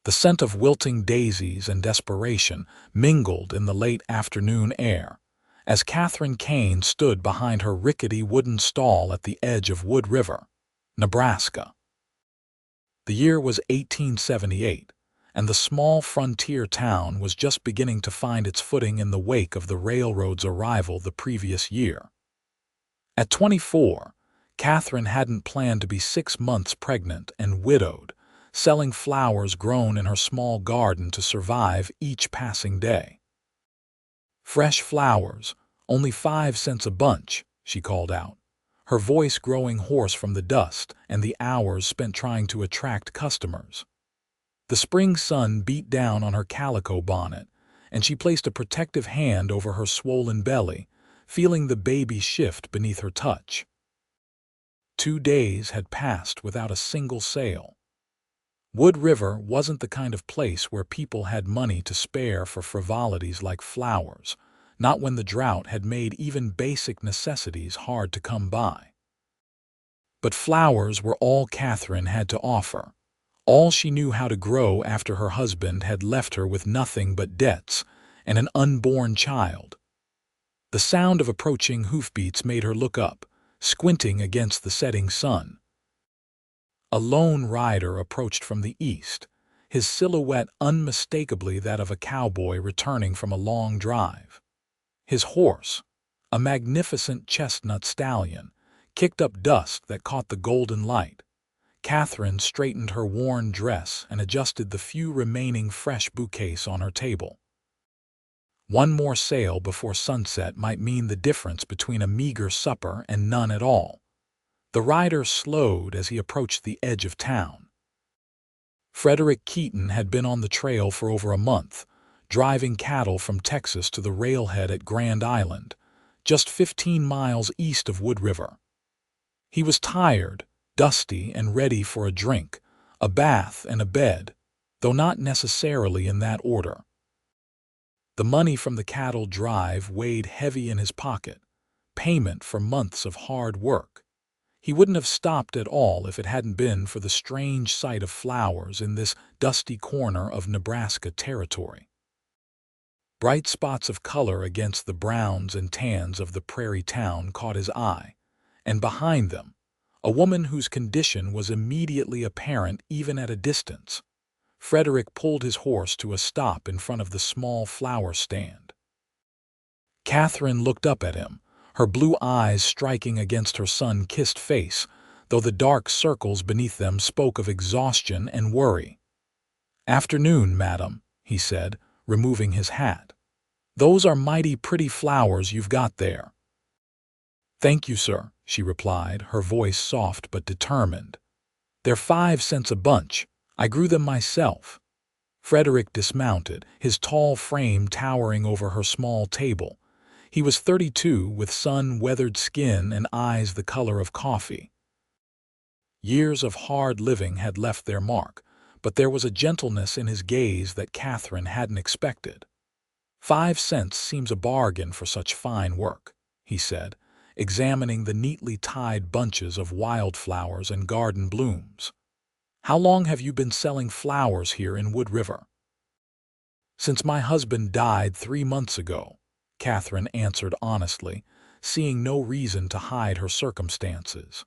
The scent of wilting daisies and desperation mingled in the late afternoon air, as Katherine Kane stood behind her rickety wooden stall at the edge of Wood River, Nebraska. The year was 1878, and the small frontier town was just beginning to find its footing in the wake of the railroad's arrival the previous year. At 24, Katherine hadn't planned to be 6 months pregnant and widowed, selling flowers grown in her small garden to survive each passing day. "Fresh flowers, only 5 cents a bunch," she called out, her voice growing hoarse from the dust and the hours spent trying to attract customers. The spring sun beat down on her calico bonnet, and she placed a protective hand over her swollen belly, feeling the baby shift beneath her touch. 2 days had passed without a single sale. Wood River wasn't the kind of place where people had money to spare for frivolities like flowers, not when the drought had made even basic necessities hard to come by. But flowers were all Katherine had to offer, all she knew how to grow after her husband had left her with nothing but debts and an unborn child. The sound of approaching hoofbeats made her look up, squinting against the setting sun. A lone rider approached from the east, his silhouette unmistakably that of a cowboy returning from a long drive. His horse, a magnificent chestnut stallion, kicked up dust that caught the golden light. Katherine straightened her worn dress and adjusted the few remaining fresh bouquets on her table. One more sale before sunset might mean the difference between a meager supper and none at all. The rider slowed as he approached the edge of town. Frederick Keaton had been on the trail for over a month, driving cattle from Texas to the railhead at Grand Island, just 15 miles east of Wood River. He was tired, dusty, and ready for a drink, a bath, and a bed, though not necessarily in that order. The money from the cattle drive weighed heavy in his pocket, payment for months of hard work. He wouldn't have stopped at all if it hadn't been for the strange sight of flowers in this dusty corner of Nebraska territory. Bright spots of color against the browns and tans of the prairie town caught his eye, and behind them, a woman whose condition was immediately apparent even at a distance. Frederick pulled his horse to a stop in front of the small flower stand. Katherine looked up at him, her blue eyes striking against her sun-kissed face, though the dark circles beneath them spoke of exhaustion and worry. "Afternoon, madam," he said, removing his hat. "Those are mighty pretty flowers you've got there." "Thank you, sir," she replied, her voice soft but determined. "They're 5 cents a bunch. I grew them myself." Frederick dismounted, his tall frame towering over her small table. He was 32, with sun-weathered skin and eyes the color of coffee. Years of hard living had left their mark, but there was a gentleness in his gaze that Katherine hadn't expected. 5 cents seems a bargain for such fine work," he said, examining the neatly tied bunches of wildflowers and garden blooms. "How long have you been selling flowers here in Wood River?" "Since my husband died 3 months ago," Katherine answered honestly, seeing no reason to hide her circumstances.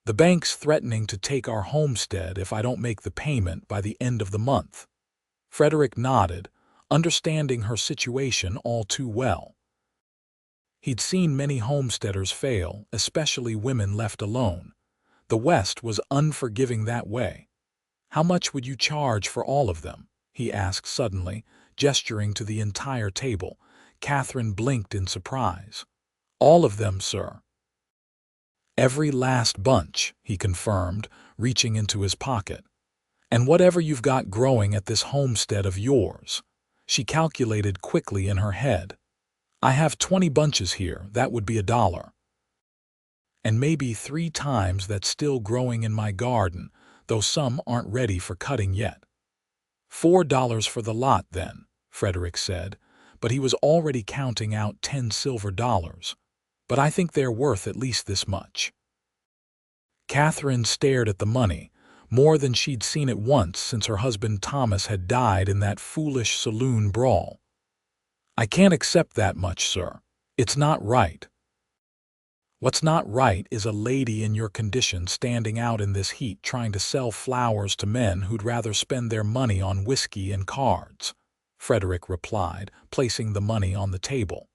"The bank's threatening to take our homestead if I don't make the payment by the end of the month." Frederick nodded, understanding her situation all too well. He'd seen many homesteaders fail, especially women left alone. The West was unforgiving that way. "How much would you charge for all of them?" he asked suddenly, gesturing to the entire table. Katherine blinked in surprise. "All of them, sir." "Every last bunch," he confirmed, reaching into his pocket. "And whatever you've got growing at this homestead of yours." She calculated quickly in her head. "I have 20 bunches here, that would be $1. And maybe 3 times that's still growing in my garden, though some aren't ready for cutting yet." $4 for the lot, then," Frederick said, but he was already counting out 10 silver dollars. "But I think they're worth at least this much." Katherine stared at the money, more than she'd seen it once since her husband Thomas had died in that foolish saloon brawl. "I can't accept that much, sir. It's not right." "What's not right is a lady in your condition standing out in this heat trying to sell flowers to men who'd rather spend their money on whiskey and cards," Frederick replied, placing the money on the table.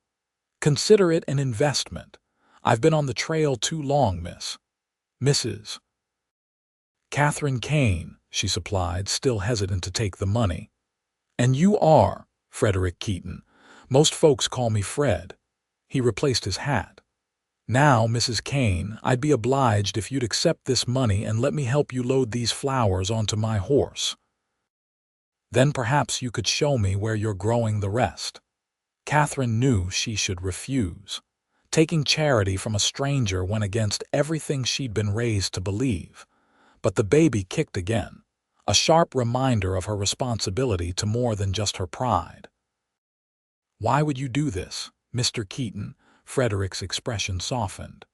"Consider it an investment. I've been on the trail too long, Mrs. Katherine Kane," she supplied, still hesitant to take the money. "And you are Frederick Keaton. Most folks call me Fred." He replaced his hat. "Now, Mrs. Kane, I'd be obliged if you'd accept this money and let me help you load these flowers onto my horse. Then perhaps you could show me where you're growing the rest." Katherine knew she should refuse. Taking charity from a stranger went against everything she'd been raised to believe. But the baby kicked again, a sharp reminder of her responsibility to more than just her pride. "Why would you do this, Mr. Keaton?" Frederick's expression softened.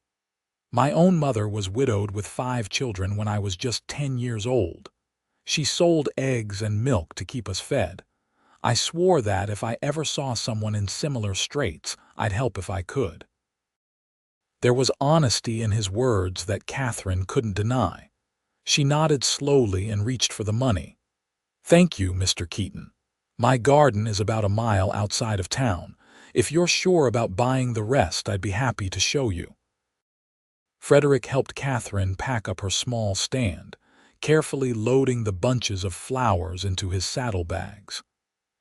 "My own mother was widowed with 5 children when I was just 10 years old. She sold eggs and milk to keep us fed. I swore that if I ever saw someone in similar straits, I'd help if I could." There was honesty in his words that Katherine couldn't deny. She nodded slowly and reached for the money. "Thank you, Mr. Keaton. My garden is about a mile outside of town. If you're sure about buying the rest, I'd be happy to show you." Frederick helped Katherine pack up her small stand, carefully loading the bunches of flowers into his saddlebags.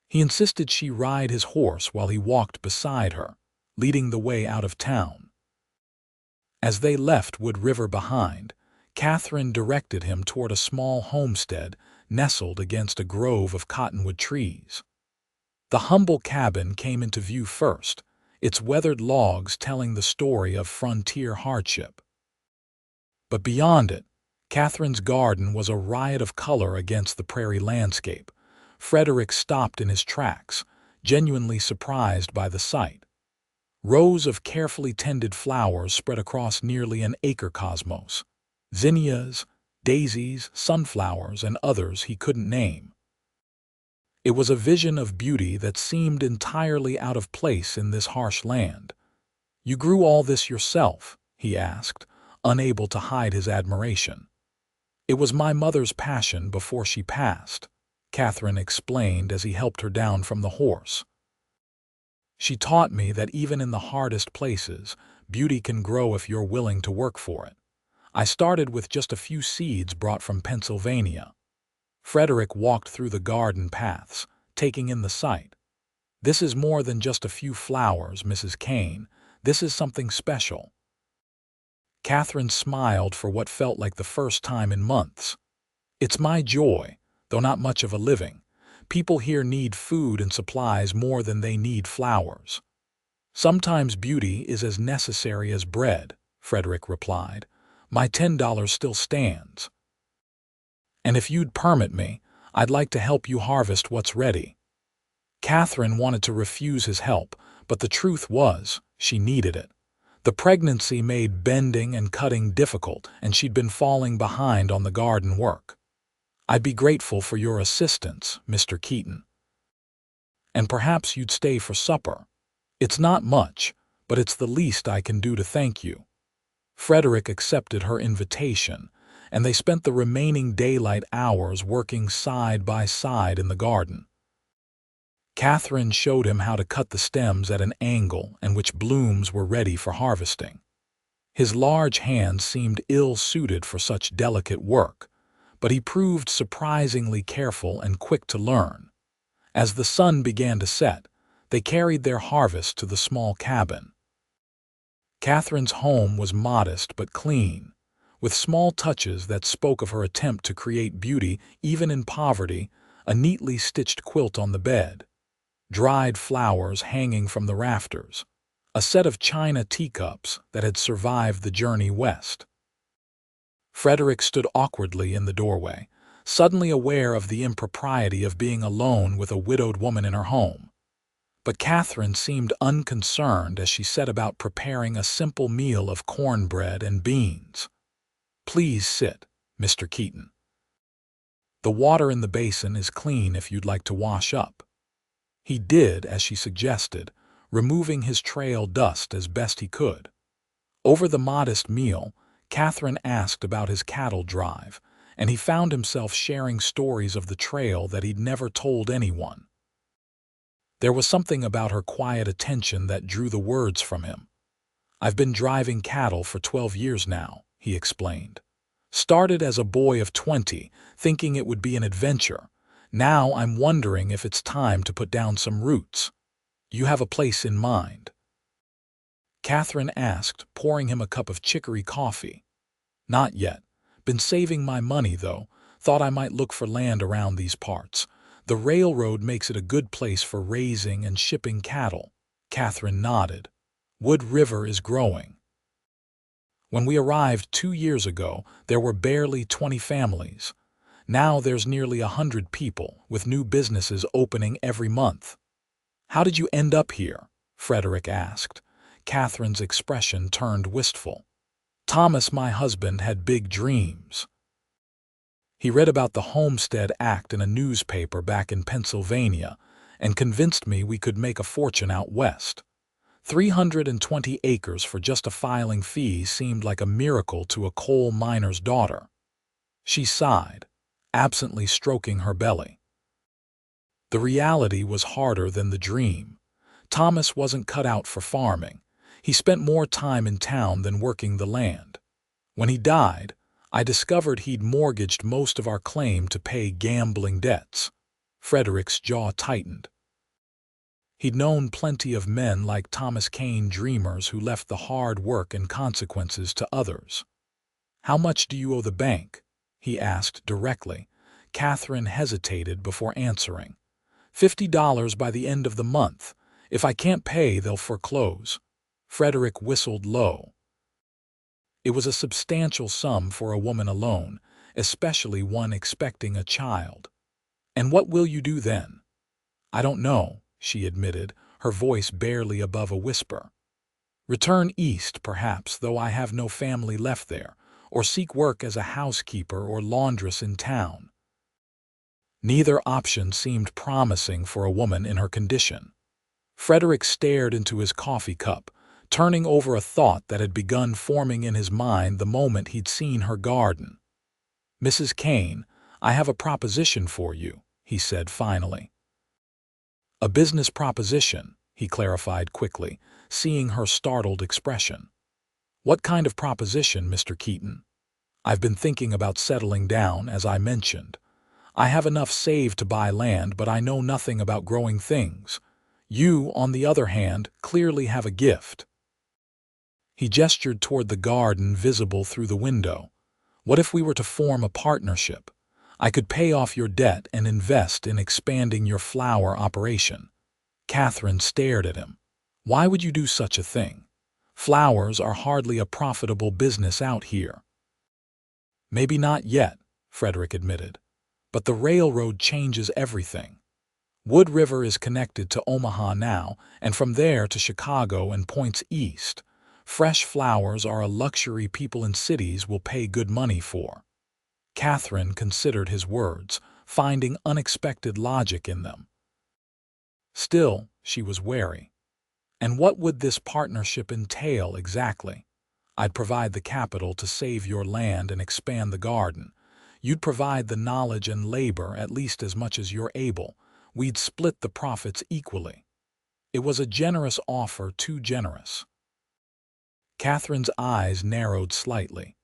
He insisted she ride his horse while he walked beside her, leading the way out of town. As they left Wood River behind, Katherine directed him toward a small homestead nestled against a grove of cottonwood trees. The humble cabin came into view first, its weathered logs telling the story of frontier hardship. But beyond it, Katherine's garden was a riot of color against the prairie landscape. Frederick stopped in his tracks, genuinely surprised by the sight. Rows of carefully tended flowers spread across nearly an acre cosmos. Zinnias, daisies, sunflowers, and others he couldn't name. It was a vision of beauty that seemed entirely out of place in this harsh land. "You grew all this yourself?" he asked, unable to hide his admiration. "It was my mother's passion before she passed," Katherine explained as he helped her down from the horse. "She taught me that even in the hardest places, beauty can grow if you're willing to work for it. I started with just a few seeds brought from Pennsylvania." Frederick walked through the garden paths, taking in the sight. "This is more than just a few flowers, Mrs. Kane. This is something special." Katherine smiled for what felt like the first time in months. "It's my joy, though not much of a living. People here need food and supplies more than they need flowers." "Sometimes beauty is as necessary as bread," Frederick replied. "My $10 still stands. And if you'd permit me, I'd like to help you harvest what's ready." Katherine wanted to refuse his help, but the truth was, she needed it. The pregnancy made bending and cutting difficult, and she'd been falling behind on the garden work. "I'd be grateful for your assistance, Mr. Keaton. And perhaps you'd stay for supper. It's not much, but it's the least I can do to thank you." Frederick accepted her invitation, and they spent the remaining daylight hours working side by side in the garden. Katherine showed him how to cut the stems at an angle and which blooms were ready for harvesting. His large hands seemed ill-suited for such delicate work, but he proved surprisingly careful and quick to learn. As the sun began to set, they carried their harvest to the small cabin. Katherine's home was modest but clean, with small touches that spoke of her attempt to create beauty even in poverty, a neatly stitched quilt on the bed, dried flowers hanging from the rafters, a set of china teacups that had survived the journey west. Frederick stood awkwardly in the doorway, suddenly aware of the impropriety of being alone with a widowed woman in her home. But Katherine seemed unconcerned as she set about preparing a simple meal of cornbread and beans. "Please sit, Mr. Keaton." The water in the basin is clean if you'd like to wash up." He did as she suggested, removing his trail dust as best he could. Over the modest meal, Katherine asked about his cattle drive, and he found himself sharing stories of the trail that he'd never told anyone. There was something about her quiet attention that drew the words from him. "I've been driving cattle for 12 years now," he explained. "Started as a boy of 20, thinking it would be an adventure. Now I'm wondering if it's time to put down some roots. You have a place in mind?" Katherine asked, pouring him a cup of chicory coffee. "Not yet. Been saving my money, though. Thought I might look for land around these parts. The railroad makes it a good place for raising and shipping cattle." Katherine nodded. "Wood River is growing. When we arrived 2 years ago, there were barely 20 families. Now there's nearly 100 people, with new businesses opening every month." "How did you end up here?" Frederick asked. Katherine's expression turned wistful. "Thomas, my husband, had big dreams. He read about the Homestead Act in a newspaper back in Pennsylvania and convinced me we could make a fortune out west. 320 acres for just a filing fee seemed like a miracle to a coal miner's daughter." She sighed, absently stroking her belly. The reality was harder than the dream. Thomas wasn't cut out for farming. He spent more time in town than working the land. When he died, I discovered he'd mortgaged most of our claim to pay gambling debts. Frederick's jaw tightened. He'd known plenty of men like Thomas Kane, dreamers who left the hard work and consequences to others. "How much do you owe the bank?" he asked directly. Katherine hesitated before answering. $50 by the end of the month. If I can't pay, they'll foreclose." Frederick whistled low. It was a substantial sum for a woman alone, especially one expecting a child. "And what will you do then?" "I don't know," she admitted, her voice barely above a whisper. "Return east, perhaps, though I have no family left there, or seek work as a housekeeper or laundress in town." Neither option seemed promising for a woman in her condition. Frederick stared into his coffee cup, turning over a thought that had begun forming in his mind the moment he'd seen her garden. "Mrs. Kane, I have a proposition for you," he said finally. "A business proposition," he clarified quickly, seeing her startled expression. "What kind of proposition, Mr. Keaton?" "I've been thinking about settling down, as I mentioned. I have enough saved to buy land, but I know nothing about growing things. You, on the other hand, clearly have a gift." He gestured toward the garden visible through the window. "What if we were to form a partnership? I could pay off your debt and invest in expanding your flower operation." Katherine stared at him. "Why would you do such a thing? Flowers are hardly a profitable business out here." "Maybe not yet," Frederick admitted. "But the railroad changes everything. Wood River is connected to Omaha now, and from there to Chicago and points east. Fresh flowers are a luxury people in cities will pay good money for." Katherine considered his words, finding unexpected logic in them. Still, she was wary. "And what would this partnership entail exactly?" "I'd provide the capital to save your land and expand the garden. You'd provide the knowledge and labor at least as much as you're able. We'd split the profits equally." It was a generous offer, too generous. Katherine's eyes narrowed slightly.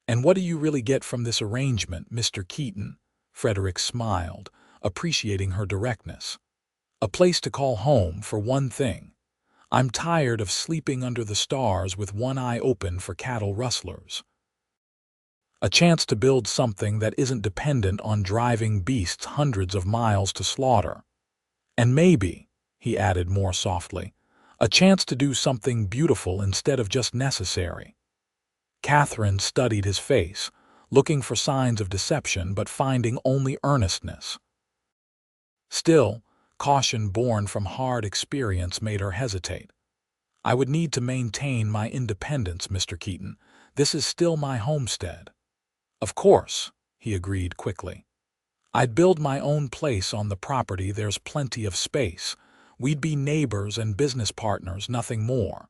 "And what do you really get from this arrangement, Mr. Keaton?" Frederick smiled, appreciating her directness. "A place to call home, for one thing. I'm tired of sleeping under the stars with one eye open for cattle rustlers. A chance to build something that isn't dependent on driving beasts hundreds of miles to slaughter. And maybe," he added more softly, "a chance to do something beautiful instead of just necessary." Katherine studied his face, looking for signs of deception but finding only earnestness. Still, caution born from hard experience made her hesitate. "I would need to maintain my independence, Mr. Keaton. This is still my homestead." "Of course," he agreed quickly. I'd build my own place on the property. There's plenty of space. We'd be neighbors and business partners, nothing more.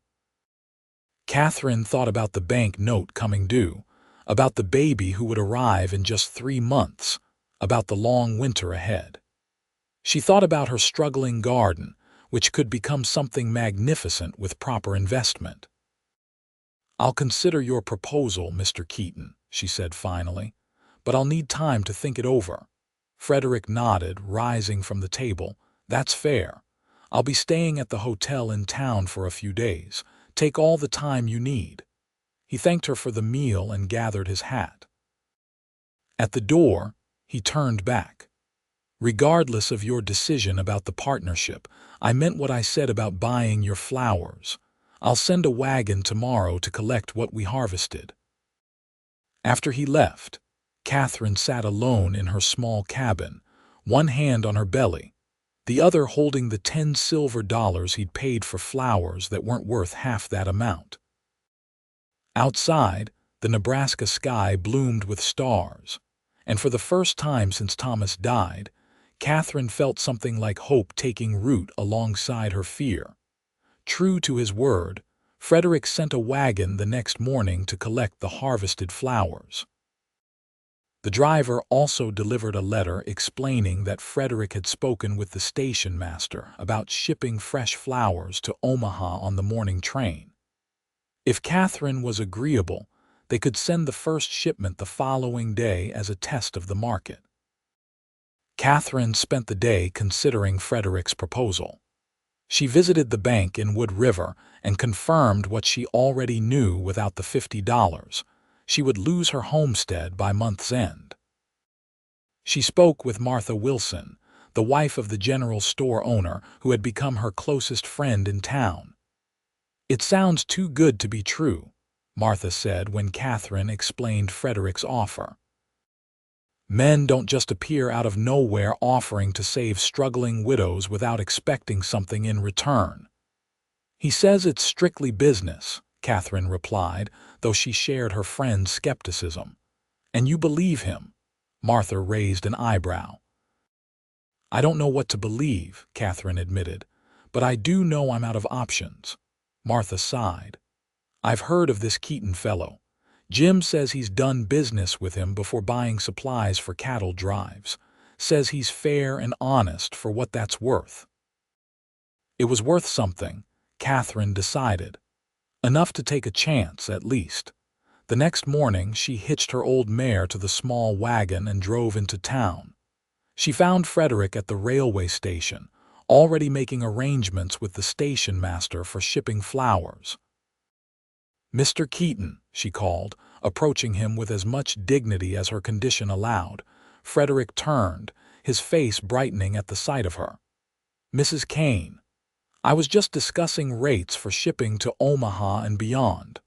Katherine thought about the bank note coming due, about the baby who would arrive in just 3 months, about the long winter ahead. She thought about her struggling garden, which could become something magnificent with proper investment. "I'll consider your proposal, Mr. Keaton," she said finally, "but I'll need time to think it over." Frederick nodded, rising from the table. "That's fair. I'll be staying at the hotel in town for a few days. Take all the time you need." He thanked her for the meal and gathered his hat. At the door, he turned back. "Regardless of your decision about the partnership, I meant what I said about buying your flowers. I'll send a wagon tomorrow to collect what we harvested." After he left, Katherine sat alone in her small cabin, one hand on her belly, the other holding the 10 silver dollars he'd paid for flowers that weren't worth half that amount. Outside, the Nebraska sky bloomed with stars, and for the first time since Thomas died, Katherine felt something like hope taking root alongside her fear. True to his word, Frederick sent a wagon the next morning to collect the harvested flowers. The driver also delivered a letter explaining that Frederick had spoken with the station master about shipping fresh flowers to Omaha on the morning train. If Katherine was agreeable, they could send the first shipment the following day as a test of the market. Katherine spent the day considering Frederick's proposal. She visited the bank in Wood River and confirmed what she already knew without the $50. She would lose her homestead by month's end. She spoke with Martha Wilson, the wife of the general store owner who had become her closest friend in town. "It sounds too good to be true," Martha said when Katherine explained Frederick's offer. "Men don't just appear out of nowhere offering to save struggling widows without expecting something in return." "He says it's strictly business," Katherine replied, though she shared her friend's skepticism. "And you believe him?" Martha raised an eyebrow. "I don't know what to believe," Katherine admitted, "but I do know I'm out of options." Martha sighed. "I've heard of this Keaton fellow. Jim says he's done business with him before buying supplies for cattle drives. Says he's fair and honest for what that's worth." It was worth something, Katherine decided. Enough to take a chance, at least. The next morning, she hitched her old mare to the small wagon and drove into town. She found Frederick at the railway station, already making arrangements with the station master for shipping flowers. "Mr. Keaton," she called, approaching him with as much dignity as her condition allowed. Frederick turned, his face brightening at the sight of her. "Mrs. Kane, I was just discussing rates for shipping to Omaha and beyond.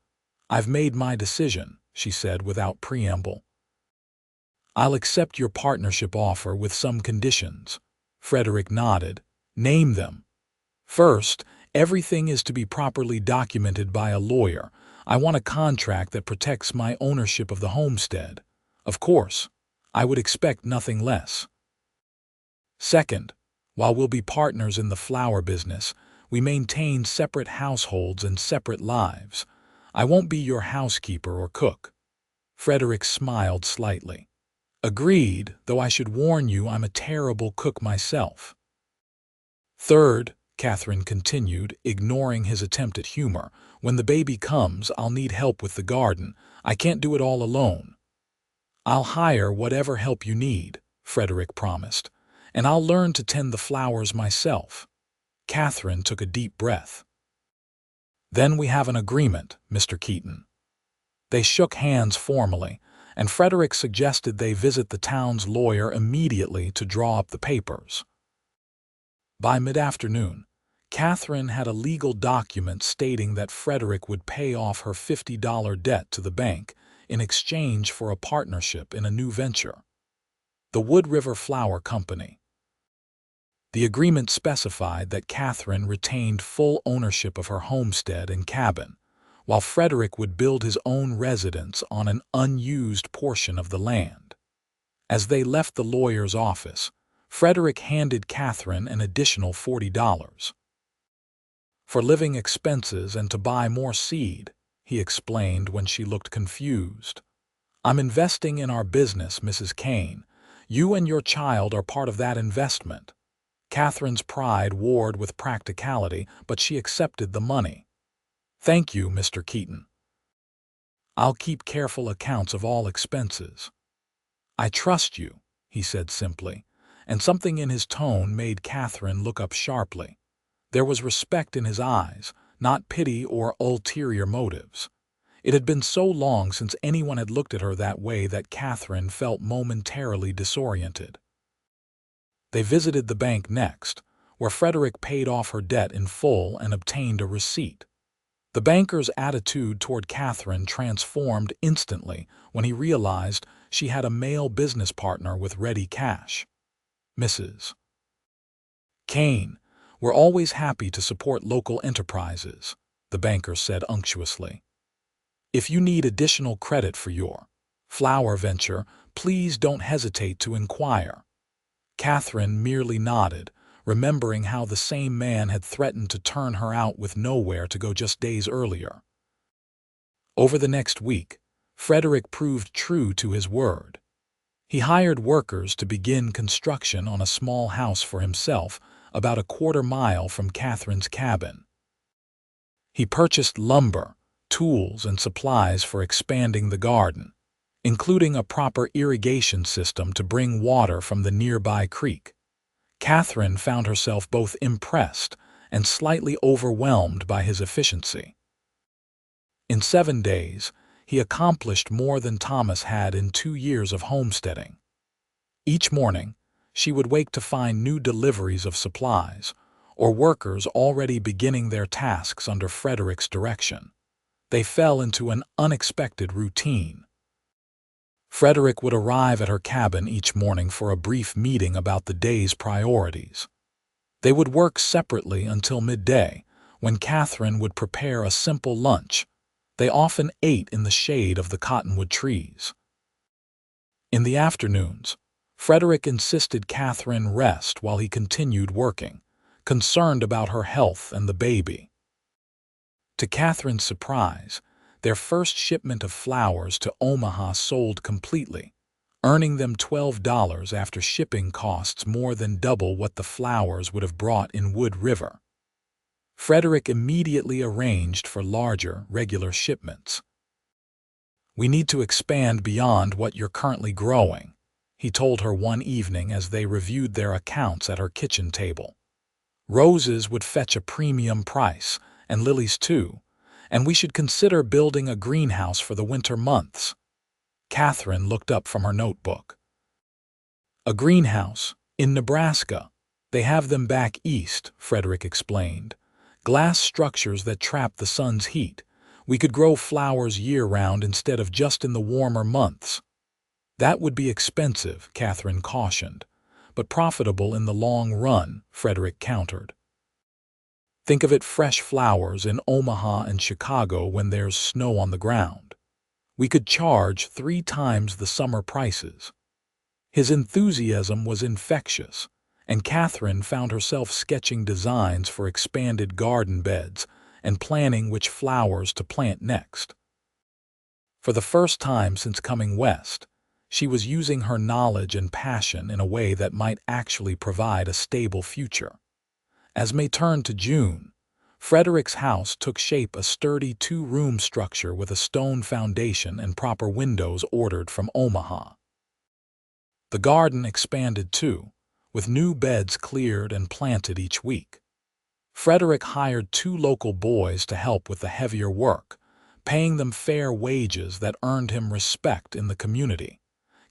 I've made my decision," she said without preamble. "I'll accept your partnership offer with some conditions." Frederick nodded. "Name them." "First, everything is to be properly documented by a lawyer. I want a contract that protects my ownership of the homestead. Of course, I would expect nothing less. Second, while we'll be partners in the flower business, we maintain separate households and separate lives. I won't be your housekeeper or cook." Frederick smiled slightly. "Agreed, though I should warn you I'm a terrible cook myself." "Third," Katherine continued, ignoring his attempt at humor, "when the baby comes, I'll need help with the garden. I can't do it all alone." "I'll hire whatever help you need," Frederick promised, "and I'll learn to tend the flowers myself." Katherine took a deep breath. "Then we have an agreement, Mr. Keaton." They shook hands formally, and Frederick suggested they visit the town's lawyer immediately to draw up the papers. By mid-afternoon, Katherine had a legal document stating that Frederick would pay off her $50 debt to the bank in exchange for a partnership in a new venture, the Wood River Flower Company. The agreement specified that Katherine retained full ownership of her homestead and cabin, while Frederick would build his own residence on an unused portion of the land. As they left the lawyer's office, Frederick handed Katherine an additional $40. "For living expenses and to buy more seed," he explained when she looked confused. "I'm investing in our business, Mrs. Kane. You and your child are part of that investment." Katherine's pride warred with practicality, but she accepted the money. "Thank you, Mr. Keaton. I'll keep careful accounts of all expenses." "I trust you," he said simply, and something in his tone made Katherine look up sharply. There was respect in his eyes, not pity or ulterior motives. It had been so long since anyone had looked at her that way that Katherine felt momentarily disoriented. They visited the bank next, where Frederick paid off her debt in full and obtained a receipt. The banker's attitude toward Katherine transformed instantly when he realized she had a male business partner with ready cash. "Mrs. Kane, we're always happy to support local enterprises," the banker said unctuously. "If you need additional credit for your flower venture, please don't hesitate to inquire." Katherine merely nodded, remembering how the same man had threatened to turn her out with nowhere to go just days earlier. Over the next week, Frederick proved true to his word. He hired workers to begin construction on a small house for himself about a quarter-mile from Katherine's cabin. He purchased lumber, tools, and supplies for expanding the garden, including a proper irrigation system to bring water from the nearby creek. Katherine found herself both impressed and slightly overwhelmed by his efficiency. In 7 days, he accomplished more than Thomas had in 2 years of homesteading. Each morning, she would wake to find new deliveries of supplies, or workers already beginning their tasks under Frederick's direction. They fell into an unexpected routine. Frederick would arrive at her cabin each morning for a brief meeting about the day's priorities. They would work separately until midday, when Katherine would prepare a simple lunch. They often ate in the shade of the cottonwood trees. In the afternoons, Frederick insisted Katherine rest while he continued working, concerned about her health and the baby. To Katherine's surprise, their first shipment of flowers to Omaha sold completely, earning them $12 after shipping costs more than double what the flowers would have brought in Wood River. Frederick immediately arranged for larger, regular shipments. "We need to expand beyond what you're currently growing," he told her one evening as they reviewed their accounts at her kitchen table. "Roses would fetch a premium price, and lilies too, and we should consider building a greenhouse for the winter months." Katherine looked up from her notebook. "A greenhouse? In Nebraska? They have them back east," Frederick explained. "Glass structures that trap the sun's heat. We could grow flowers year-round instead of just in the warmer months." "That would be expensive," Katherine cautioned, "but profitable in the long run," Frederick countered. "Think of it, fresh flowers in Omaha and Chicago when there's snow on the ground. We could charge 3 times the summer prices." His enthusiasm was infectious, and Katherine found herself sketching designs for expanded garden beds and planning which flowers to plant next. For the first time since coming west, she was using her knowledge and passion in a way that might actually provide a stable future. As May turned to June, Frederick's house took shape, a sturdy 2-room structure with a stone foundation and proper windows ordered from Omaha. The garden expanded too, with new beds cleared and planted each week. Frederick hired 2 local boys to help with the heavier work, paying them fair wages that earned him respect in the community.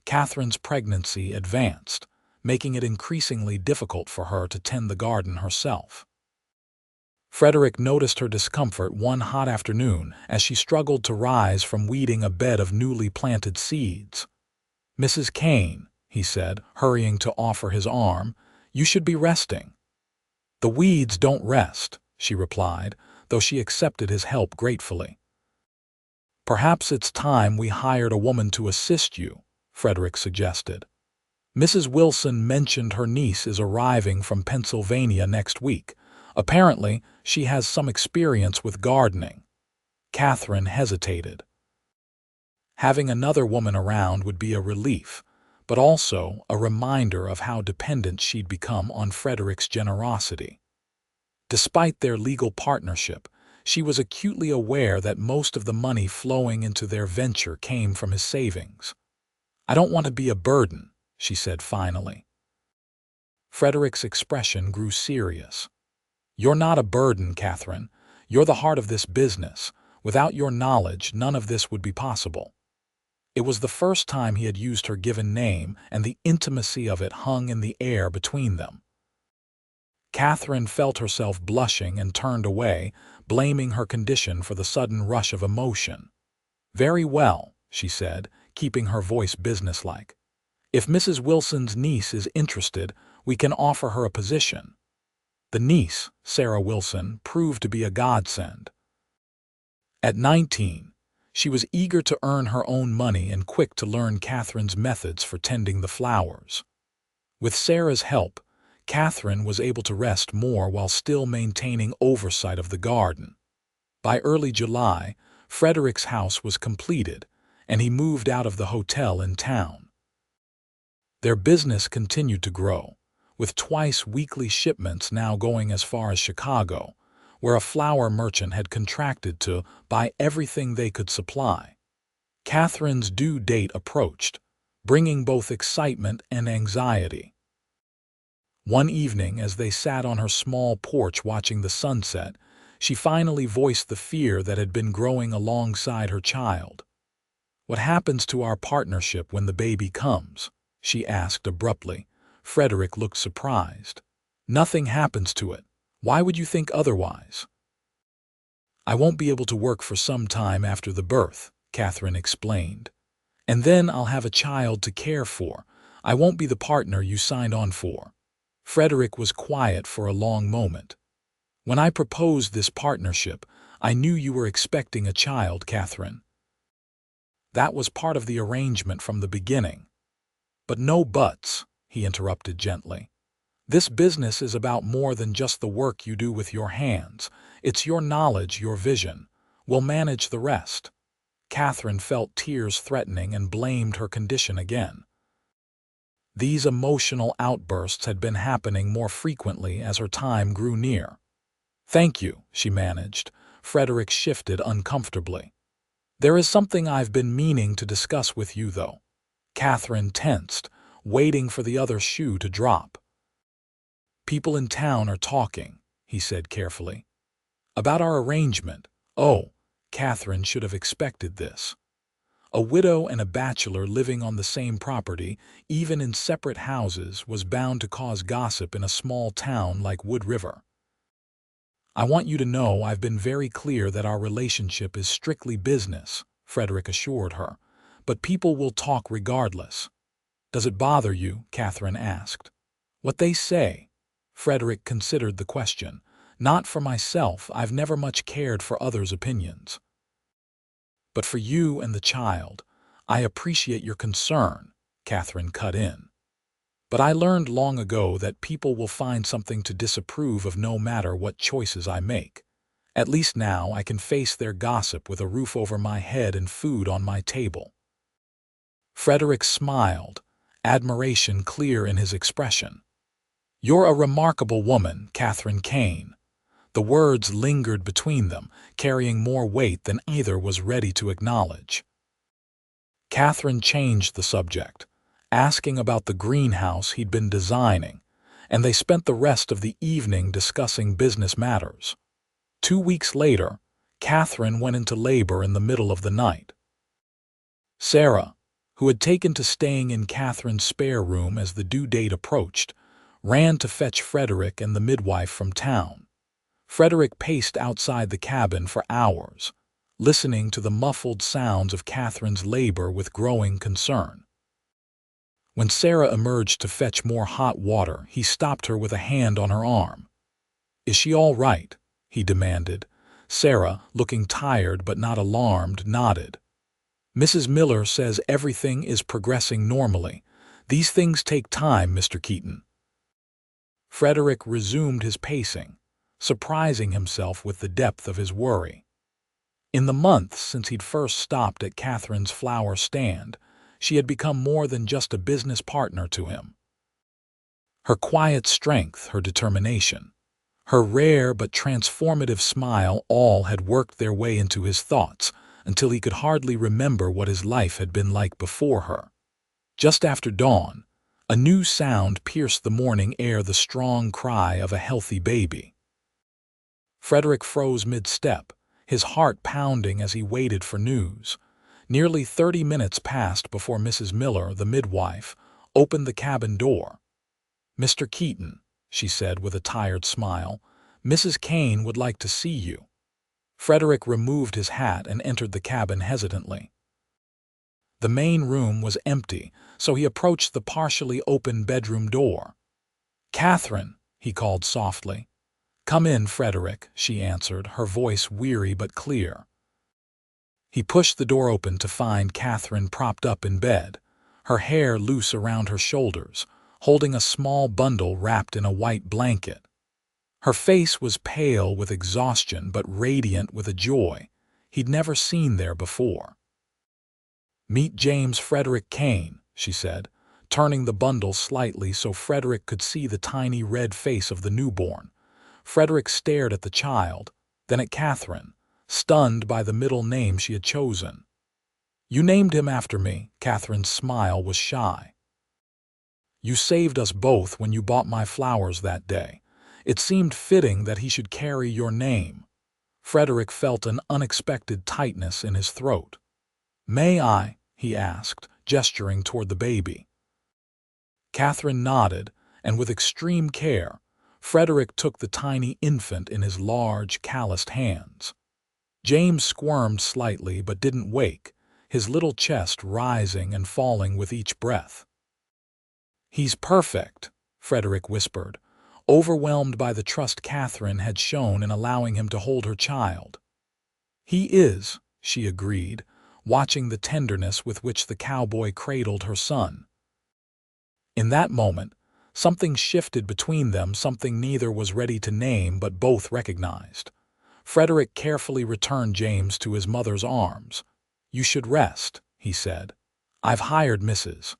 Katherine's pregnancy advanced, making it increasingly difficult for her to tend the garden herself. Frederick noticed her discomfort one hot afternoon as she struggled to rise from weeding a bed of newly planted seeds. "Mrs. Kane," he said, hurrying to offer his arm, "you should be resting." "The weeds don't rest," she replied, though she accepted his help gratefully. "Perhaps it's time we hired a woman to assist you," Frederick suggested. Mrs. Wilson mentioned her niece is arriving from Pennsylvania next week. Apparently, she has some experience with gardening. Katherine hesitated. Having another woman around would be a relief, but also a reminder of how dependent she'd become on Frederick's generosity. Despite their legal partnership, she was acutely aware that most of the money flowing into their venture came from his savings. "I don't want to be a burden," she said finally. Frederick's expression grew serious. "You're not a burden, Katherine. You're the heart of this business. Without your knowledge, none of this would be possible." It was the first time he had used her given name, and the intimacy of it hung in the air between them. Katherine felt herself blushing and turned away, blaming her condition for the sudden rush of emotion. "Very well," she said, keeping her voice businesslike. "If Mrs. Wilson's niece is interested, we can offer her a position." The niece, Sarah Wilson, proved to be a godsend. At 19, she was eager to earn her own money and quick to learn Katherine's methods for tending the flowers. With Sarah's help, Katherine was able to rest more while still maintaining oversight of the garden. By early July, Frederick's house was completed, and he moved out of the hotel in town. Their business continued to grow, with twice-weekly shipments now going as far as Chicago, where a flower merchant had contracted to buy everything they could supply. Katherine's due date approached, bringing both excitement and anxiety. One evening, as they sat on her small porch watching the sunset, she finally voiced the fear that had been growing alongside her child. "What happens to our partnership when the baby comes?" she asked abruptly. Frederick looked surprised. "Nothing happens to it. Why would you think otherwise?" "I won't be able to work for some time after the birth," Katherine explained. "And then I'll have a child to care for. I won't be the partner you signed on for." Frederick was quiet for a long moment. "When I proposed this partnership, I knew you were expecting a child, Katherine. That was part of the arrangement from the beginning." "But no buts," he interrupted gently. "This business is about more than just the work you do with your hands. It's your knowledge, your vision. We'll manage the rest." Katherine felt tears threatening and blamed her condition again. These emotional outbursts had been happening more frequently as her time grew near. "Thank you," she managed. Frederick shifted uncomfortably. "There is something I've been meaning to discuss with you, though." Katherine tensed, waiting for the other shoe to drop. "People in town are talking," he said carefully. "About our arrangement." Oh, Katherine should have expected this. A widow and a bachelor living on the same property, even in separate houses, was bound to cause gossip in a small town like Wood River. "I want you to know I've been very clear that our relationship is strictly business," Frederick assured her, "but people will talk regardless." "Does it bother you?" Katherine asked. "What they say?" Frederick considered the question. "Not for myself. I've never much cared for others' opinions. But for you and the child, I appreciate your concern," Katherine cut in. "But I learned long ago that people will find something to disapprove of no matter what choices I make. At least now I can face their gossip with a roof over my head and food on my table." Frederick smiled, admiration clear in his expression. "You're a remarkable woman, Katherine Kane." The words lingered between them, carrying more weight than either was ready to acknowledge. Katherine changed the subject, asking about the greenhouse he'd been designing, and they spent the rest of the evening discussing business matters. 2 weeks later, Katherine went into labor in the middle of the night. Sarah, who had taken to staying in Katherine's spare room as the due date approached, ran to fetch Frederick and the midwife from town. Frederick paced outside the cabin for hours, listening to the muffled sounds of Katherine's labor with growing concern. When Sarah emerged to fetch more hot water, he stopped her with a hand on her arm. "Is she all right?" he demanded. Sarah, looking tired but not alarmed, nodded. "Mrs. Miller says everything is progressing normally. These things take time, Mr. Keaton. Frederick resumed his pacing, surprising himself with the depth of his worry. In the months since he'd first stopped at Catherine's flower stand, she had become more than just a business partner to him. Her quiet strength, her determination, her rare but transformative smile all had worked their way into his thoughts until he could hardly remember what his life had been like before her. Just after dawn, a new sound pierced the morning air, the strong cry of a healthy baby. Frederick froze mid-step, his heart pounding as he waited for news. Nearly 30 minutes passed before Mrs. Miller, the midwife, opened the cabin door. "Mr. Keaton," she said with a tired smile, "Mrs. Kane would like to see you." Frederick removed his hat and entered the cabin hesitantly. The main room was empty, so he approached the partially open bedroom door. "Katherine," he called softly. "Come in, Frederick," she answered, her voice weary but clear. He pushed the door open to find Katherine propped up in bed, her hair loose around her shoulders, holding a small bundle wrapped in a white blanket. Her face was pale with exhaustion but radiant with a joy he'd never seen there before. "Meet James Frederick Kane," she said, turning the bundle slightly so Frederick could see the tiny red face of the newborn. Frederick stared at the child, then at Katherine, stunned by the middle name she had chosen. "You named him after me." Katherine's smile was shy. "You saved us both when you bought my flowers that day. It seemed fitting that he should carry your name." Frederick felt an unexpected tightness in his throat. "May I?" he asked, gesturing toward the baby. Katherine nodded, and with extreme care, Frederick took the tiny infant in his large, calloused hands. James squirmed slightly but didn't wake, his little chest rising and falling with each breath. "He's perfect," Frederick whispered, overwhelmed by the trust Katherine had shown in allowing him to hold her child. "He is," she agreed, watching the tenderness with which the cowboy cradled her son. In that moment, something shifted between them, something neither was ready to name but both recognized. Frederick carefully returned James to his mother's arms. "You should rest," he said. "I've hired Mrs.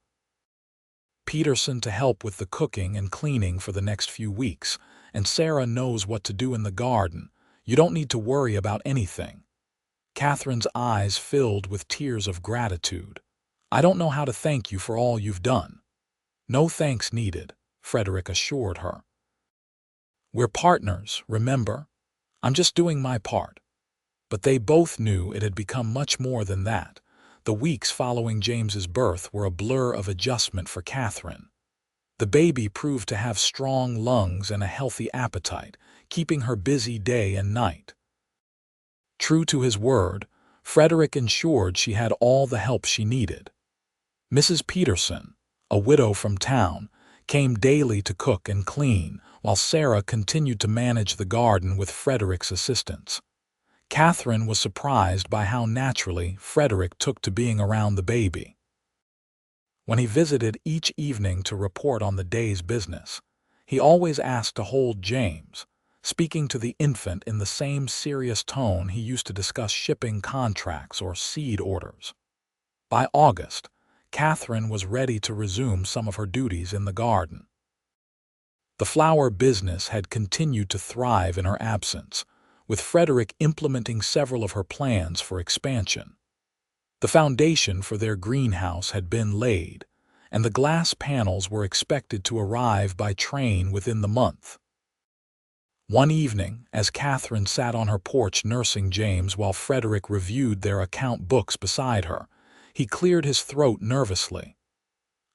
Peterson to help with the cooking and cleaning for the next few weeks, and Sarah knows what to do in the garden. You don't need to worry about anything." Katherine's eyes filled with tears of gratitude. "I don't know how to thank you for all you've done." "No thanks needed," Frederick assured her. "We're partners, remember? I'm just doing my part." But they both knew it had become much more than that. The weeks following James's birth were a blur of adjustment for Katherine. The baby proved to have strong lungs and a healthy appetite, keeping her busy day and night. True to his word, Frederick ensured she had all the help she needed. Mrs. Peterson, a widow from town, came daily to cook and clean, while Sarah continued to manage the garden with Frederick's assistance. Katherine was surprised by how naturally Frederick took to being around the baby. When he visited each evening to report on the day's business, he always asked to hold James, speaking to the infant in the same serious tone he used to discuss shipping contracts or seed orders. By August, Katherine was ready to resume some of her duties in the garden. The flower business had continued to thrive in her absence, with Frederick implementing several of her plans for expansion. The foundation for their greenhouse had been laid, and the glass panels were expected to arrive by train within the month. One evening, as Katherine sat on her porch nursing James while Frederick reviewed their account books beside her, he cleared his throat nervously.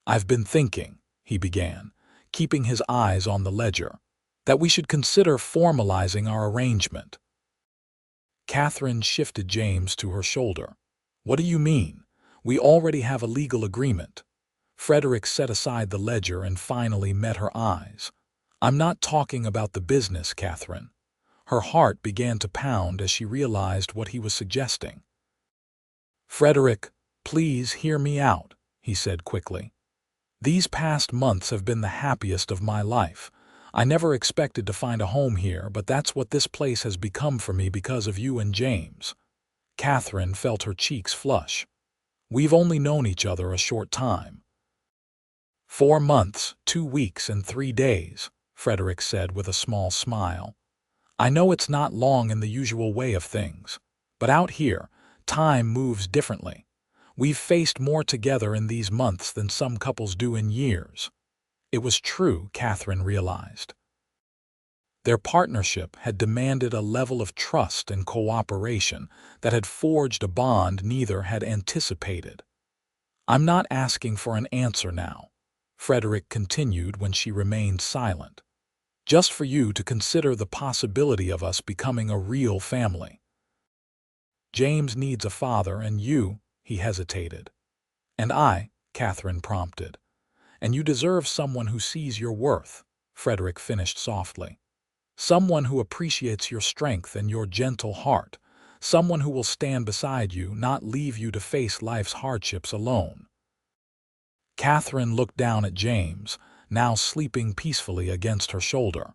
"I've been thinking," he began, keeping his eyes on the ledger, "that we should consider formalizing our arrangement." Katherine shifted James to her shoulder. "What do you mean? We already have a legal agreement." Frederick set aside the ledger and finally met her eyes. "I'm not talking about the business, Katherine." Her heart began to pound as she realized what he was suggesting. "Frederick, please hear me out," he said quickly. These past months have been the happiest of my life. I never expected to find a home here, but that's what this place has become for me because of you and James." Katherine felt her cheeks flush. "We've only known each other a short time." 4 months, 2 weeks, and 3 days, Frederick said with a small smile. "I know it's not long in the usual way of things, but out here, time moves differently. We've faced more together in these months than some couples do in years." It was true, Katherine realized. Their partnership had demanded a level of trust and cooperation that had forged a bond neither had anticipated. "I'm not asking for an answer now," Frederick continued when she remained silent. "Just for you to consider the possibility of us becoming a real family. James needs a father, and you," he hesitated. "And I," Katherine prompted. "And you deserve someone who sees your worth," Frederick finished softly. "Someone who appreciates your strength and your gentle heart. Someone who will stand beside you, not leave you to face life's hardships alone." Katherine looked down at James, now sleeping peacefully against her shoulder.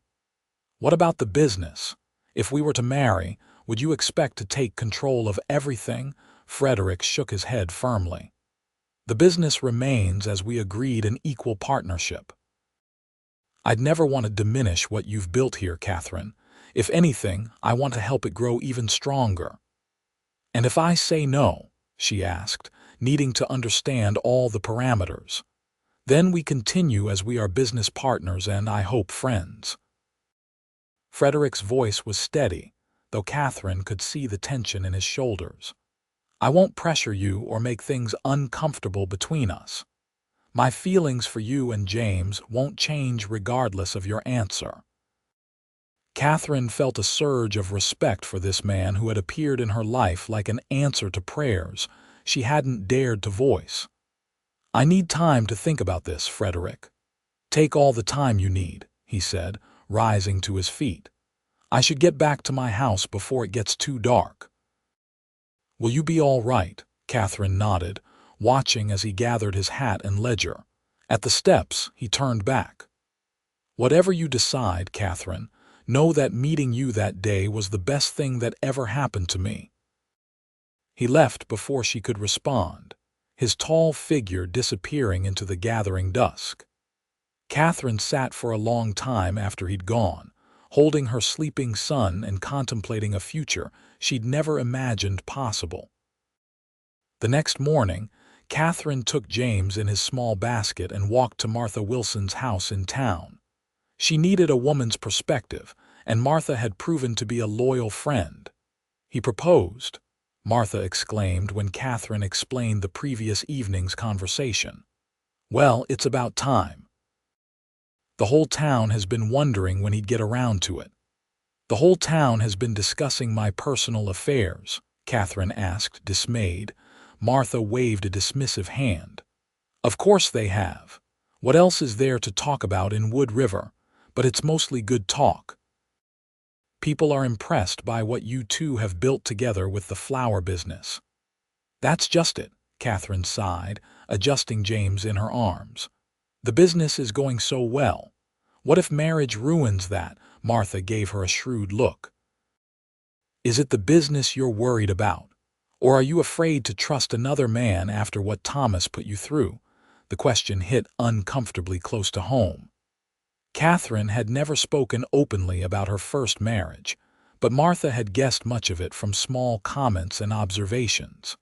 "What about the business? If we were to marry, would you expect to take control of everything?" Frederick shook his head firmly. "The business remains as we agreed, an equal partnership. I'd never want to diminish what you've built here, Katherine. If anything, I want to help it grow even stronger." "And if I say no?" she asked, needing to understand all the parameters. "Then we continue as we are business partners and, I hope, friends." Frederick's voice was steady, though Katherine could see the tension in his shoulders. "I won't pressure you or make things uncomfortable between us. My feelings for you and James won't change regardless of your answer." Katherine felt a surge of respect for this man who had appeared in her life like an answer to prayers she hadn't dared to voice. "I need time to think about this, Frederick." "Take all the time you need," he said, rising to his feet. "I should get back to my house before it gets too dark." "Will you be all right?" Katherine nodded, watching as he gathered his hat and ledger. At the steps, he turned back. "Whatever you decide, Katherine, know that meeting you that day was the best thing that ever happened to me." He left before she could respond, his tall figure disappearing into the gathering dusk. Katherine sat for a long time after he'd gone, holding her sleeping son and contemplating a future she'd never imagined possible. The next morning, Katherine took James in his small basket and walked to Martha Wilson's house in town. She needed a woman's perspective, and Martha had proven to be a loyal friend. "He proposed," Martha exclaimed when Katherine explained the previous evening's conversation. "Well, it's about time. The whole town has been wondering when he'd get around to it." "The whole town has been discussing my personal affairs?" Katherine asked, dismayed. Martha waved a dismissive hand. "Of course they have. What else is there to talk about in Wood River? But it's mostly good talk. People are impressed by what you two have built together with the flower business." "That's just it," Katherine sighed, adjusting James in her arms. "The business is going so well. What if marriage ruins that?" Martha gave her a shrewd look. "Is it the business you're worried about? Or are you afraid to trust another man after what Thomas put you through?" The question hit uncomfortably close to home. Katherine had never spoken openly about her first marriage, but Martha had guessed much of it from small comments and observations.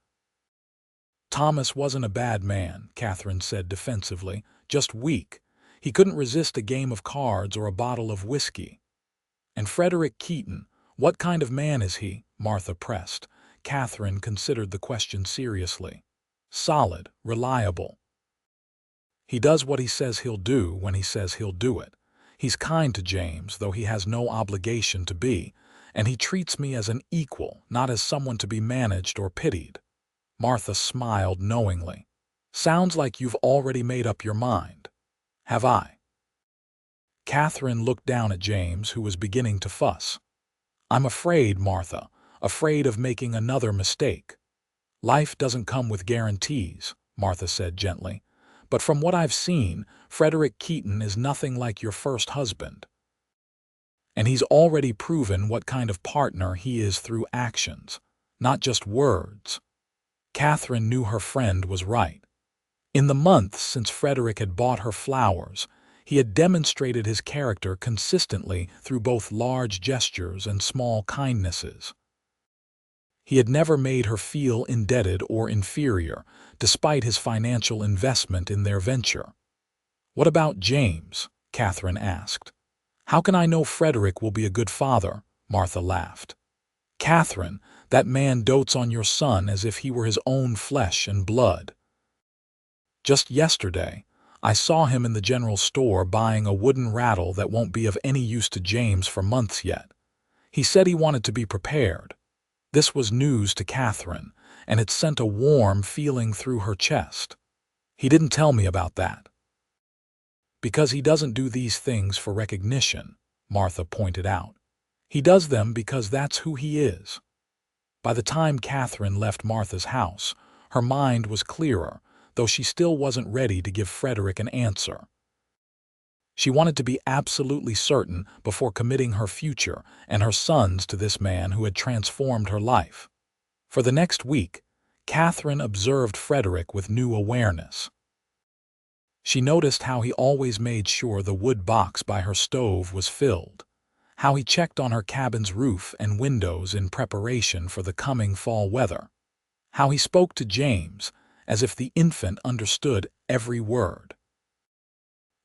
"Thomas wasn't a bad man," Katherine said defensively, "just weak. He couldn't resist a game of cards or a bottle of whiskey." "And Frederick Keaton, what kind of man is he?" Martha pressed. Katherine considered the question seriously. "Solid, reliable. He does what he says he'll do when he says he'll do it. He's kind to James, though he has no obligation to be, and he treats me as an equal, not as someone to be managed or pitied." Martha smiled knowingly. "Sounds like you've already made up your mind." "Have I?" Katherine looked down at James, who was beginning to fuss. "I'm afraid, Martha, afraid of making another mistake." "Life doesn't come with guarantees," Martha said gently, but from what I've seen, Frederick Keaton is nothing like your first husband. And he's already proven what kind of partner he is through actions, not just words. Katherine knew her friend was right. In the months since Frederick had bought her flowers, he had demonstrated his character consistently through both large gestures and small kindnesses. He had never made her feel indebted or inferior, despite his financial investment in their venture. "What about James?" Katherine asked. "How can I know Frederick will be a good father?" Martha laughed. "Katherine, that man dotes on your son as if he were his own flesh and blood. Just yesterday, I saw him in the general store buying a wooden rattle that won't be of any use to James for months yet. He said he wanted to be prepared." This was news to Katherine, and it sent a warm feeling through her chest. "He didn't tell me about that." "Because he doesn't do these things for recognition," Martha pointed out. "He does them because that's who he is." By the time Katherine left Martha's house, her mind was clearer, though she still wasn't ready to give Frederick an answer. She wanted to be absolutely certain before committing her future and her sons to this man who had transformed her life. For the next week, Katherine observed Frederick with new awareness. She noticed how he always made sure the wood box by her stove was filled, how he checked on her cabin's roof and windows in preparation for the coming fall weather, how he spoke to James as if the infant understood every word.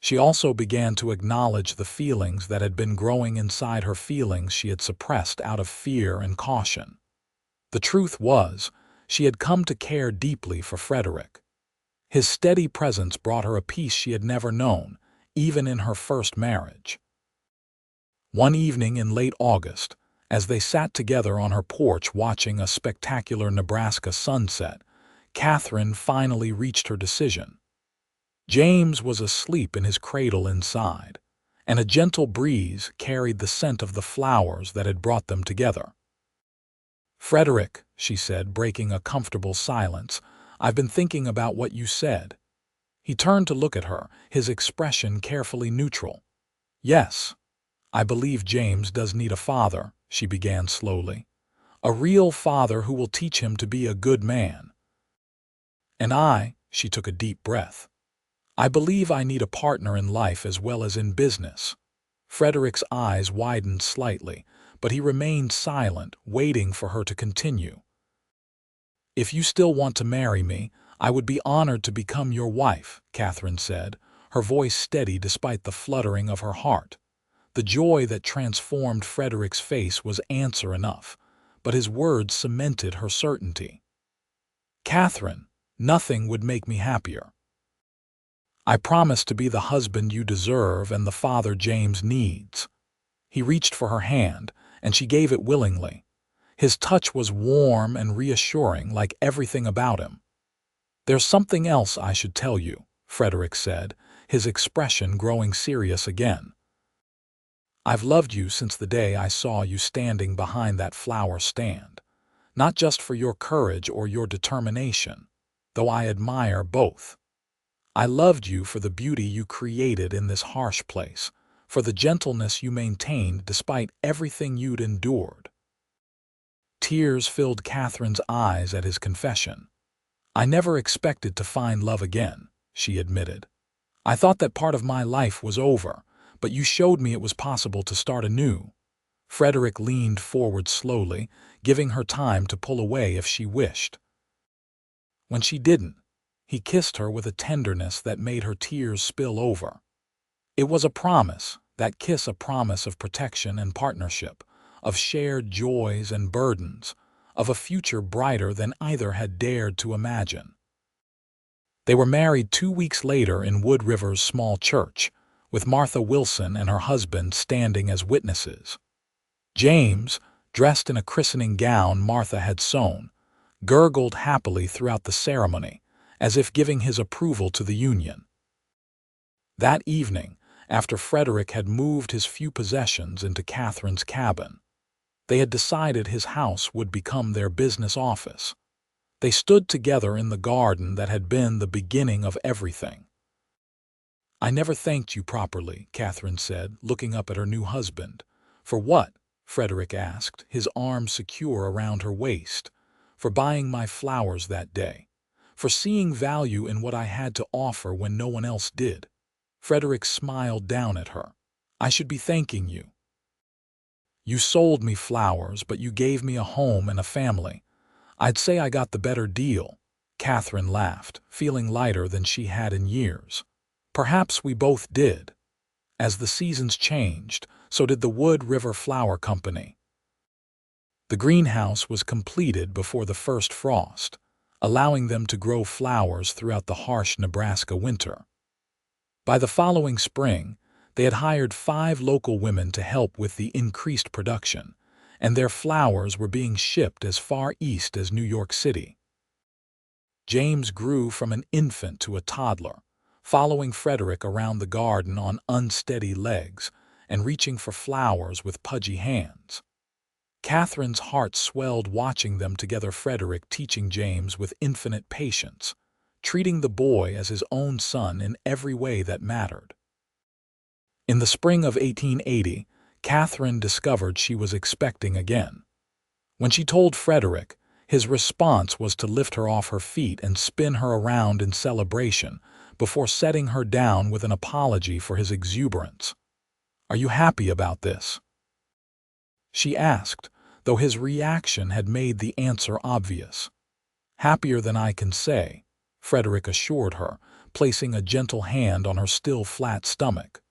She also began to acknowledge the feelings that had been growing inside her, feelings she had suppressed out of fear and caution. The truth was, she had come to care deeply for Frederick. His steady presence brought her a peace she had never known, even in her first marriage. One evening in late August, as they sat together on her porch watching a spectacular Nebraska sunset, Katherine finally reached her decision. James was asleep in his cradle inside, and a gentle breeze carried the scent of the flowers that had brought them together. "Frederick," she said, breaking a comfortable silence, "I've been thinking about what you said." He turned to look at her, his expression carefully neutral. "Yes, I believe James does need a father," she began slowly. "A real father who will teach him to be a good man. And she took a deep breath. "I believe I need a partner in life as well as in business." Frederick's eyes widened slightly, but he remained silent, waiting for her to continue. "If you still want to marry me, I would be honored to become your wife," Katherine said, her voice steady despite the fluttering of her heart. The joy that transformed Frederick's face was answer enough, but his words cemented her certainty. "Katherine, nothing would make me happier. I promise to be the husband you deserve and the father James needs." He reached for her hand, and she gave it willingly. His touch was warm and reassuring, like everything about him. "There's something else I should tell you," Frederick said, his expression growing serious again. "I've loved you since the day I saw you standing behind that flower stand, not just for your courage or your determination, though I admire both. I loved you for the beauty you created in this harsh place, for the gentleness you maintained despite everything you'd endured." Tears filled Katherine's eyes at his confession. "I never expected to find love again," she admitted. "I thought that part of my life was over, but you showed me it was possible to start anew." Frederick leaned forward slowly, giving her time to pull away if she wished. When she didn't, he kissed her with a tenderness that made her tears spill over. It was a promise, that kiss a promise of protection and partnership, of shared joys and burdens, of a future brighter than either had dared to imagine. They were married 2 weeks later in Wood River's small church, with Martha Wilson and her husband standing as witnesses. James, dressed in a christening gown Martha had sewn, gurgled happily throughout the ceremony, as if giving his approval to the union. That evening, after Frederick had moved his few possessions into Katherine's cabin, they had decided his house would become their business office. They stood together in the garden that had been the beginning of everything. "I never thanked you properly," Katherine said, looking up at her new husband. "For what?" Frederick asked, his arms secure around her waist. "For buying my flowers that day. For seeing value in what I had to offer when no one else did." Frederick smiled down at her. "I should be thanking you. You sold me flowers, but you gave me a home and a family. I'd say I got the better deal." Katherine laughed, feeling lighter than she had in years. "Perhaps we both did." As the seasons changed, so did the Wood River Flower Company. The greenhouse was completed before the first frost, allowing them to grow flowers throughout the harsh Nebraska winter. By the following spring, they had hired 5 local women to help with the increased production, and their flowers were being shipped as far east as New York City. James grew from an infant to a toddler, following Frederick around the garden on unsteady legs and reaching for flowers with pudgy hands. Katherine's heart swelled watching them together, Frederick teaching James with infinite patience, treating the boy as his own son in every way that mattered. In the spring of 1880, Katherine discovered she was expecting again. When she told Frederick, his response was to lift her off her feet and spin her around in celebration before setting her down with an apology for his exuberance. "Are you happy about this?" she asked, though his reaction had made the answer obvious. "Happier than I can say," Frederick assured her, placing a gentle hand on her still flat stomach.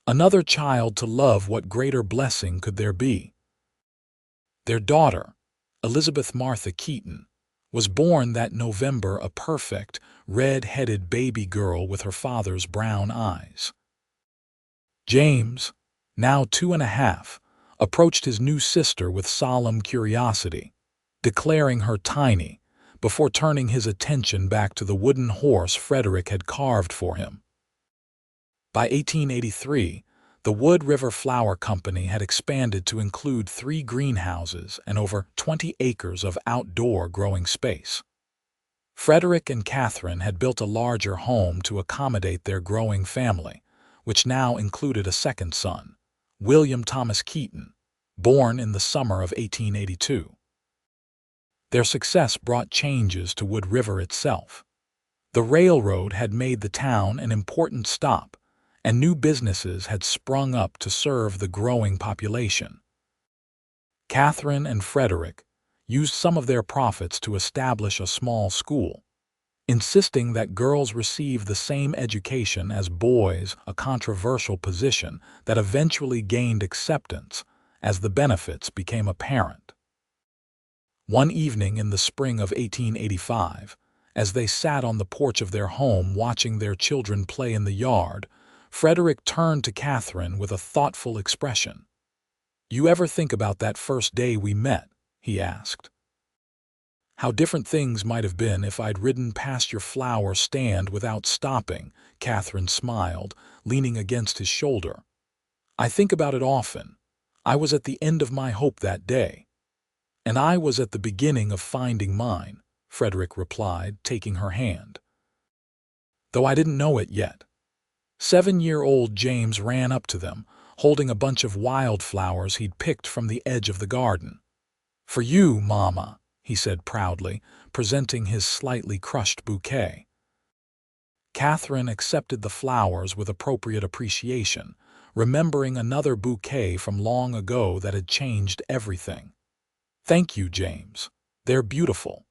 "Another child to love, what greater blessing could there be?" Their daughter, Elizabeth Martha Keaton, was born that November, a perfect, red-headed baby girl with her father's brown eyes. James, now 2.5, approached his new sister with solemn curiosity, declaring her tiny, before turning his attention back to the wooden horse Frederick had carved for him. By 1883, the Wood River Flower Company had expanded to include 3 greenhouses and over 20 acres of outdoor growing space. Frederick and Katherine had built a larger home to accommodate their growing family, which now included a second son, William Thomas Keaton, born in the summer of 1882. Their success brought changes to Wood River itself. The railroad had made the town an important stop, and new businesses had sprung up to serve the growing population. Katherine and Frederick used some of their profits to establish a small school, insisting that girls receive the same education as boys, a controversial position that eventually gained acceptance as the benefits became apparent. One evening in the spring of 1885, as they sat on the porch of their home watching their children play in the yard, Frederick turned to Katherine with a thoughtful expression. "You ever think about that first day we met?" he asked. "How different things might have been if I'd ridden past your flower stand without stopping," Katherine smiled, leaning against his shoulder. "I think about it often. I was at the end of my hope that day." "And I was at the beginning of finding mine," Frederick replied, taking her hand. "Though I didn't know it yet." 7-year-old James ran up to them, holding a bunch of wildflowers he'd picked from the edge of the garden. "For you, Mama," he said proudly, presenting his slightly crushed bouquet. Katherine accepted the flowers with appropriate appreciation, remembering another bouquet from long ago that had changed everything. "Thank you, James. They're beautiful."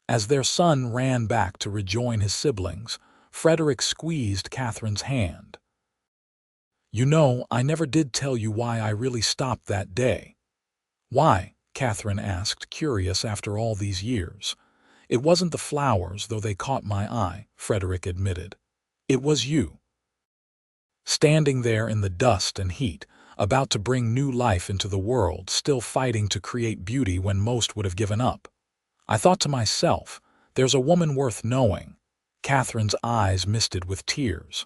As their son ran back to rejoin his siblings, Frederick squeezed Katherine's hand. "You know, I never did tell you why I really stopped that day." "Why?" Katherine asked, curious after all these years. "It wasn't the flowers, though they caught my eye," Frederick admitted. "It was you. Standing there in the dust and heat, about to bring new life into the world, still fighting to create beauty when most would have given up. I thought to myself, there's a woman worth knowing." Katherine's eyes misted with tears.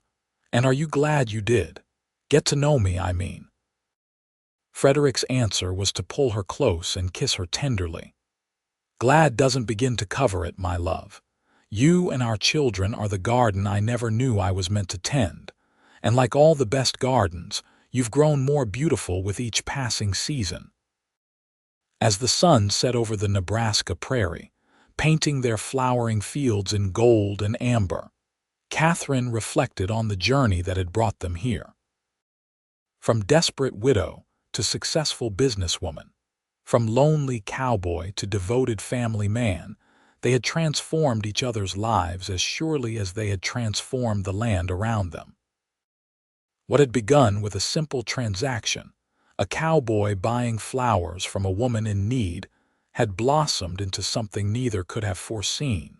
"And are you glad you did? Get to know me, I mean." Frederick's answer was to pull her close and kiss her tenderly. "Glad doesn't begin to cover it, my love. You and our children are the garden I never knew I was meant to tend. And like all the best gardens, you've grown more beautiful with each passing season. As the sun set over the Nebraska prairie, painting their flowering fields in gold and amber, Katherine reflected on the journey that had brought them here. From desperate widow to successful businesswoman, from lonely cowboy to devoted family man, they had transformed each other's lives as surely as they had transformed the land around them. What had begun with a simple transaction, a cowboy buying flowers from a woman in need, had blossomed into something neither could have foreseen.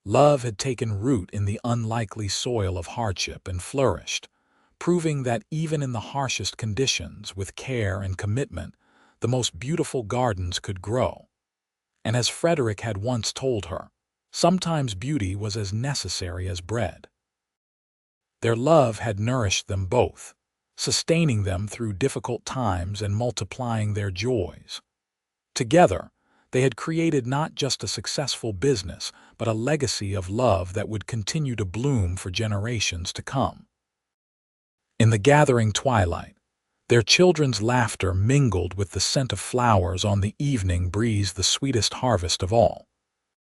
Love had taken root in the unlikely soil of hardship and flourished, proving that even in the harshest conditions, with care and commitment, the most beautiful gardens could grow. And as Frederick had once told her, sometimes beauty was as necessary as bread. Their love had nourished them both, sustaining them through difficult times and multiplying their joys. Together, they had created not just a successful business, but a legacy of love that would continue to bloom for generations to come. In the gathering twilight, their children's laughter mingled with the scent of flowers on the evening breeze, the sweetest harvest of all.